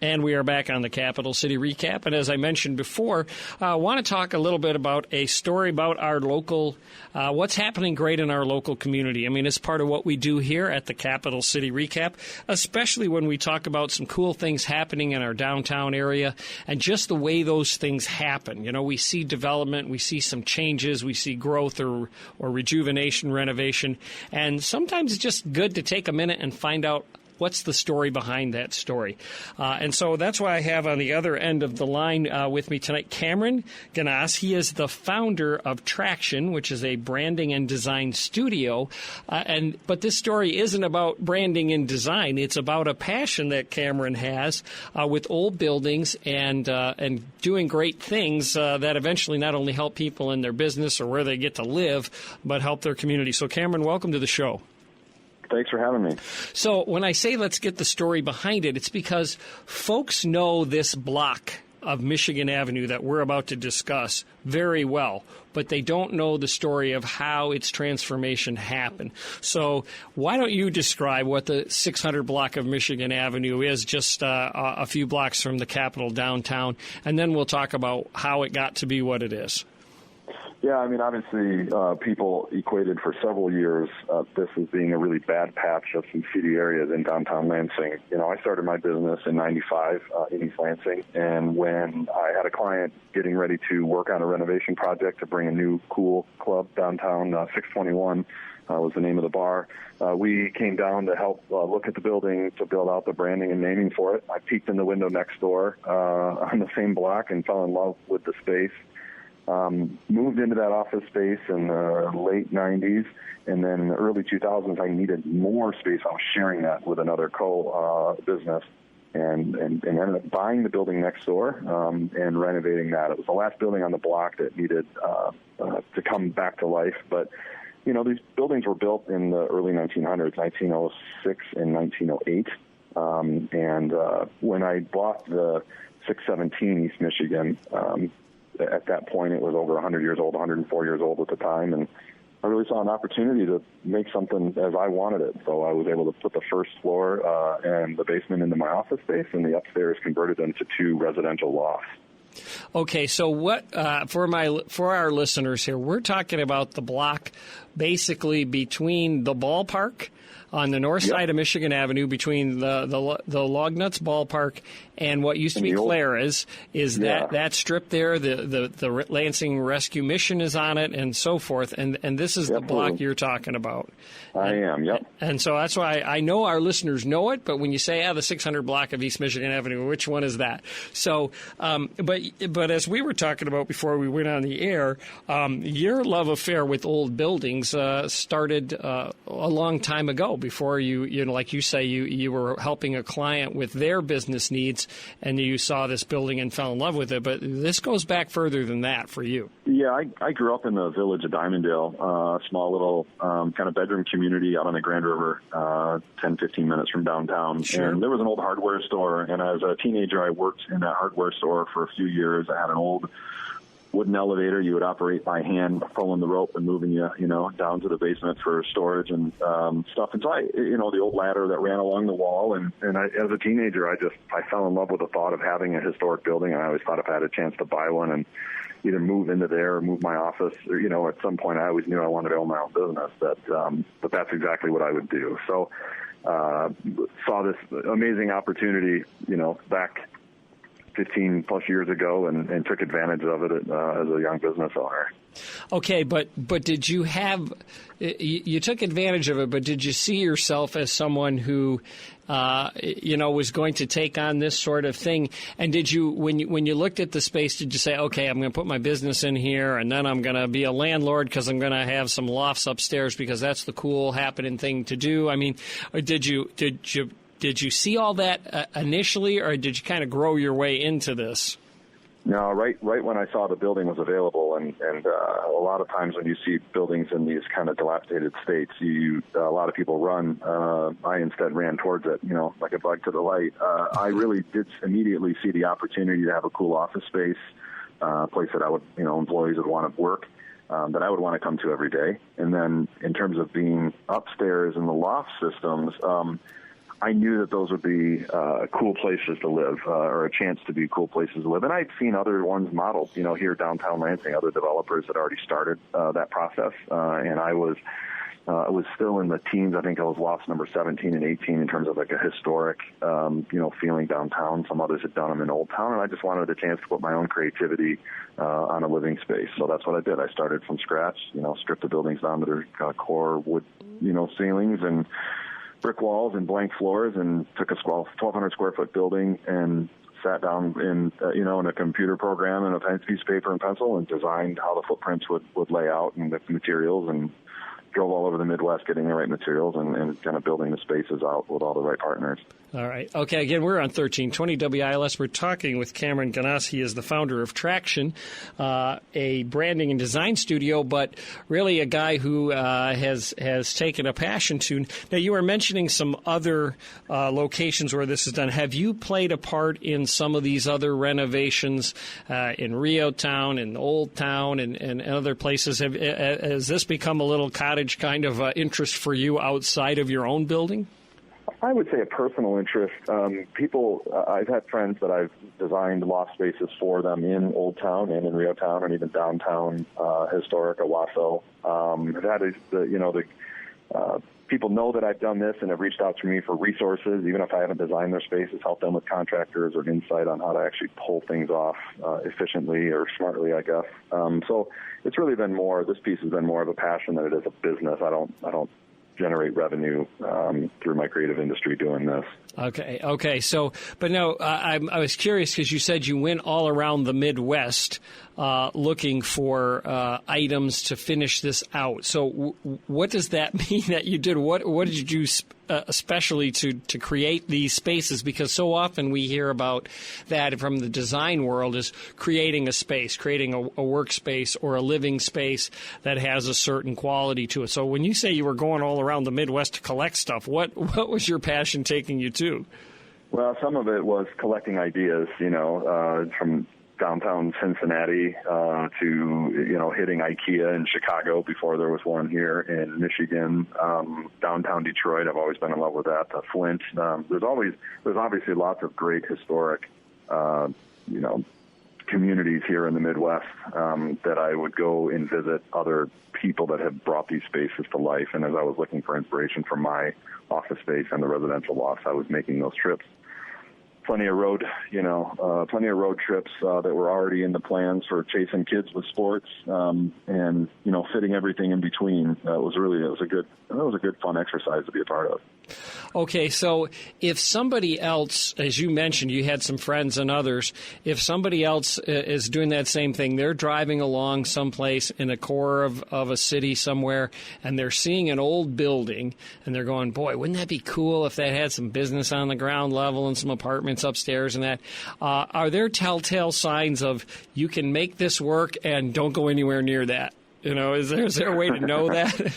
And we are back on the Capital City Recap. And as I mentioned before, I want to talk a little bit about a story about our local, what's happening great in our local community. I mean, it's part of what we do here at the Capital City Recap, especially when we talk about some cool things happening in our downtown area and just the way those things happen. You know, we see development, we see some changes, we see growth or rejuvenation, renovation. And sometimes it's just good to take a minute and find out what's the story behind that story. And so that's why I have on the other end of the line with me tonight Camron Gnass. He is the founder of Traction, which is a branding and design studio. But this story isn't about branding and design. It's about a passion that Camron has with old buildings and doing great things that eventually not only help people in their business or where they get to live, but help their community. So, Camron, welcome to the show. Thanks for having me. So when I say let's get the story behind it, it's because folks know this block of Michigan Avenue that we're about to discuss very well, but they don't know the story of how its transformation happened. So why don't you describe what the 600 block of Michigan Avenue is, just a few blocks from the Capitol downtown, and then we'll talk about how it got to be what it is. Yeah, I mean, obviously, people equated for several years this as being a really bad patch of some city areas in downtown Lansing. You know, I started my business in '95 in East Lansing, and when I had a client getting ready to work on a renovation project to bring a new cool club downtown, 621 was the name of the bar, we came down to help look at the building to build out the branding and naming for it. I peeked in the window next door on the same block and fell in love with the space. Moved into that office space in the late 90s, and then in the early 2000s, I needed more space. I was sharing that with another co-business, and ended up buying the building next door and renovating that. It was the last building on the block that needed to come back to life. But, you know, these buildings were built in the early 1900s, 1906 and 1908. When I bought the 617 East Michigan, at that point, it was over 100 years old, 104 years old at the time, and I really saw an opportunity to make something as I wanted it. So I was able to put the first floor and the basement into my office space, and the upstairs converted into 2 residential lofts. Okay, so what for our listeners here, we're talking about the block basically between the ballpark on the north side of Michigan Avenue, between the Lognuts ballpark and what used to be Clara's, that strip there. The Lansing Rescue Mission is on it, and so forth. And this is the block you're talking about. I am. Yep. And so that's why I know our listeners know it. But when you say the 600 block of East Michigan Avenue, which one is that? So, but as we were talking about before we went on the air, your love affair with old buildings started a long time ago. Before you know, like you say, you were helping a client with their business needs, and you saw this building and fell in love with it. But this goes back further than that for you. Yeah, I grew up in the village of Diamondale, a small little kind of bedroom community out on the Grand River, 10, 15 minutes from downtown. Sure. And there was an old hardware store, and as a teenager, I worked in that hardware store for a few years. I had an old wooden elevator you would operate by hand, pulling the rope and moving you down to the basement for storage and stuff. And so the old ladder that ran along the wall. And as a teenager, I fell in love with the thought of having a historic building. And I always thought if I had a chance to buy one and either move into there or move my office, or, at some point I always knew I wanted to own my own business. But that's exactly what I would do. So, saw this amazing opportunity, back 15 plus years ago and took advantage of it as a young business owner. Okay, but did you you took advantage of it, but did you see yourself as someone who, was going to take on this sort of thing? And did you, when you looked at the space, did you say, okay, I'm going to put my business in here and then I'm going to be a landlord because I'm going to have some lofts upstairs because that's the cool happening thing to do? I mean, did you see all that initially, or did you kind of grow your way into this? No, right when I saw the building was available, and a lot of times when you see buildings in these kind of dilapidated states, a lot of people run. I instead ran towards it, like a bug to the light. I really did immediately see the opportunity to have a cool office space, a place that I would, employees would want to work, that I would want to come to every day. And then in terms of being upstairs in the loft systems, I knew that those would be cool places to live, or a chance to be cool places to live. And I'd seen other ones modeled, here downtown Lansing, other developers had already started that process. And I was still in the teens. I think I was Lofts number 17 and 18 in terms of like a historic, feeling downtown. Some others had done them in Old Town, and I just wanted a chance to put my own creativity on a living space. So that's what I did. I started from scratch, stripped the buildings down to their core wood, ceilings and brick walls and blank floors, and took a 1,200 square foot building and sat down in a computer program and a piece of paper and pencil and designed how the footprints would lay out and the materials, and drove all over the Midwest getting the right materials and kind of building the spaces out with all the right partners. All right. Okay, again, we're on 1320 WILS. We're talking with Camron Gnass. He is the founder of Traction, a branding and design studio, but really a guy who has taken a passion to. Now, you were mentioning some other locations where this is done. Have you played a part in some of these other renovations in Rio Town and Old Town and other places? Has this become a little cottage kind of interest for you outside of your own building? I would say a personal interest. I've had friends that I've designed loft spaces for them in Old Town and in Rio Town and even downtown historic Owasso. People know that I've done this and have reached out to me for resources, even if I haven't designed their spaces, help them with contractors or insight on how to actually pull things off efficiently or smartly, I guess. So it's really been this piece has been more of a passion than it is a business. I don't generate revenue through my creative industry doing this. Okay. So, but no, I was curious because you said you went all around the Midwest looking for items to finish this out. So, what does that mean that you did? What did you do especially to create these spaces? Because so often we hear about that from the design world is creating a space, creating a workspace or a living space that has a certain quality to it. So, when you say you were going all around the Midwest to collect stuff, what was your passion taking you to? Well, some of it was collecting ideas, from downtown Cincinnati to, hitting IKEA in Chicago before there was one here in Michigan. Downtown Detroit, I've always been in love with that. Flint. There's obviously lots of great historic, communities here in the Midwest that I would go and visit other people that have brought these spaces to life. And as I was looking for inspiration for my office space and the residential lofts, I was making those trips. Plenty of road trips that were already in the plans for chasing kids with sports, and fitting everything in between. It was a good fun exercise to be a part of. Okay, so if somebody else, as you mentioned, you had some friends and others, if somebody else is doing that same thing, they're driving along someplace in the core of a city somewhere, and they're seeing an old building, and they're going, boy, wouldn't that be cool if that had some business on the ground level and some apartments upstairs and that? Are there telltale signs of you can make this work and don't go anywhere near that? Is there a way to know that?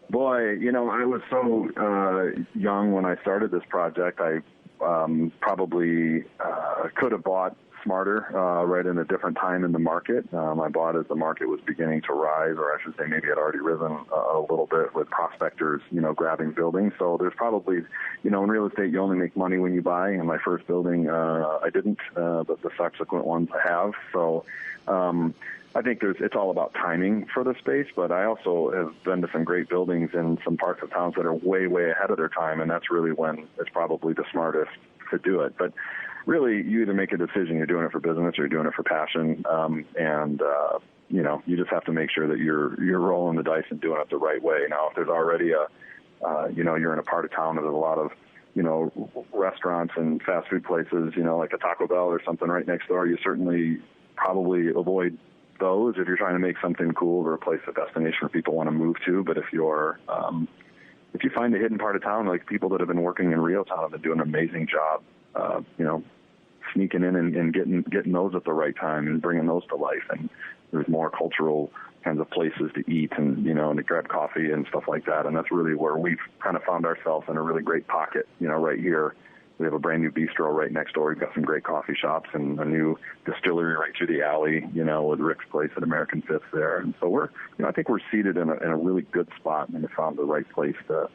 Boy, I was so young when I started this project. I probably could have bought smarter right in a different time in the market. I bought as the market was beginning to rise, or I should say maybe it had already risen a little bit with prospectors, grabbing buildings. So there's probably, in real estate, you only make money when you buy. In my first building, I didn't, but the subsequent ones I have. So I think it's all about timing for the space, but I also have been to some great buildings in some parts of towns that are way, way ahead of their time, and that's really when it's probably the smartest to do it. But really, you either make a decision, you're doing it for business or you're doing it for passion, and you just have to make sure that you're rolling the dice and doing it the right way. Now, if there's already you're in a part of town where there's a lot of restaurants and fast food places, like a Taco Bell or something right next door, you certainly probably avoid those if you're trying to make something cool or a place, a destination where people want to move to. But if you find a hidden part of town, like people that have been working in Rio Town have been doing an amazing job, sneaking in and getting those at the right time and bringing those to life. And there's more cultural kinds of places to eat and, and to grab coffee and stuff like that. And that's really where we've kind of found ourselves in a really great pocket, right here. We have a brand new bistro right next door. We've got some great coffee shops and a new distillery right through the alley, with Rick's Place at American Fifth there. And so I think we're seated in a really good spot and we found the right place to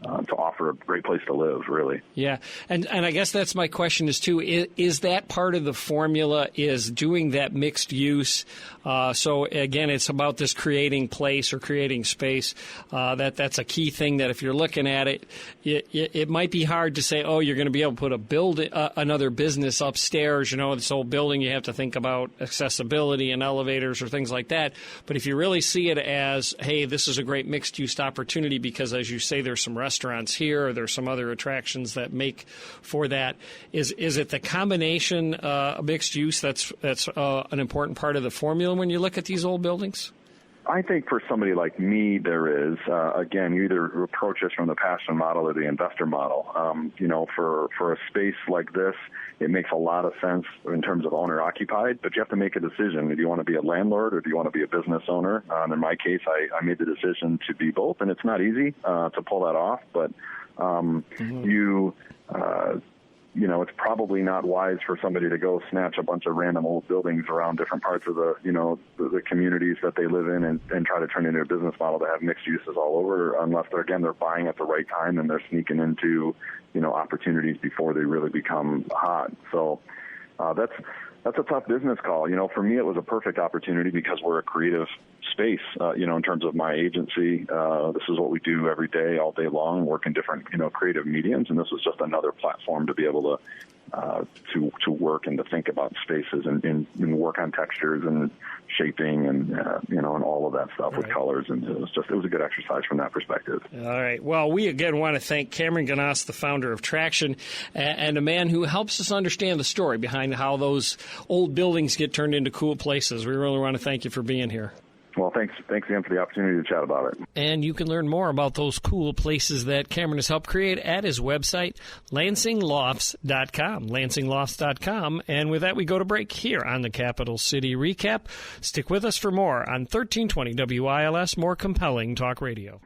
to offer a great place to live, really. Yeah, and I guess that's my question is, too, is that part of the formula, is doing that mixed use? So, again, it's about this creating place or creating space. That's a key thing that if you're looking at it, it might be hard to say, oh, you're going to be able to put another business upstairs. This old building, you have to think about accessibility and elevators or things like that. But if you really see it as, hey, this is a great mixed-use opportunity because, as you say, there's some restaurants here, or there's some other attractions that make for that. Is it the combination mixed use that's an important part of the formula when you look at these old buildings? I think for somebody like me, there is. Again, you either approach us from the passion model or the investor model. For a space like this, it makes a lot of sense in terms of owner-occupied, but you have to make a decision. Do you want to be a landlord or do you want to be a business owner? In my case, I made the decision to be both, and it's not easy to pull that off, but it's probably not wise for somebody to go snatch a bunch of random old buildings around different parts of the communities that they live in and try to turn into a business model to have mixed uses all over, unless they're buying at the right time and they're sneaking into, opportunities before they really become hot. So that's a tough business call. For me, it was a perfect opportunity because we're a creative space, in terms of my agency. This is what we do every day, all day long, work in different, creative mediums. And this was just another platform to be able to work and to think about spaces and work on textures and shaping and all of that stuff with colors. And it was a good exercise from that perspective. All right. Well, we again want to thank Camron Gnass, the founder of Traction, and a man who helps us understand the story behind how those old buildings get turned into cool places. We really want to thank you for being here. Well, thanks again for the opportunity to chat about it. And you can learn more about those cool places that Camron has helped create at his website, LansingLofts.com, LansingLofts.com. And with that, we go to break here on the Capital City Recap. Stick with us for more on 1320 WILS, more compelling talk radio.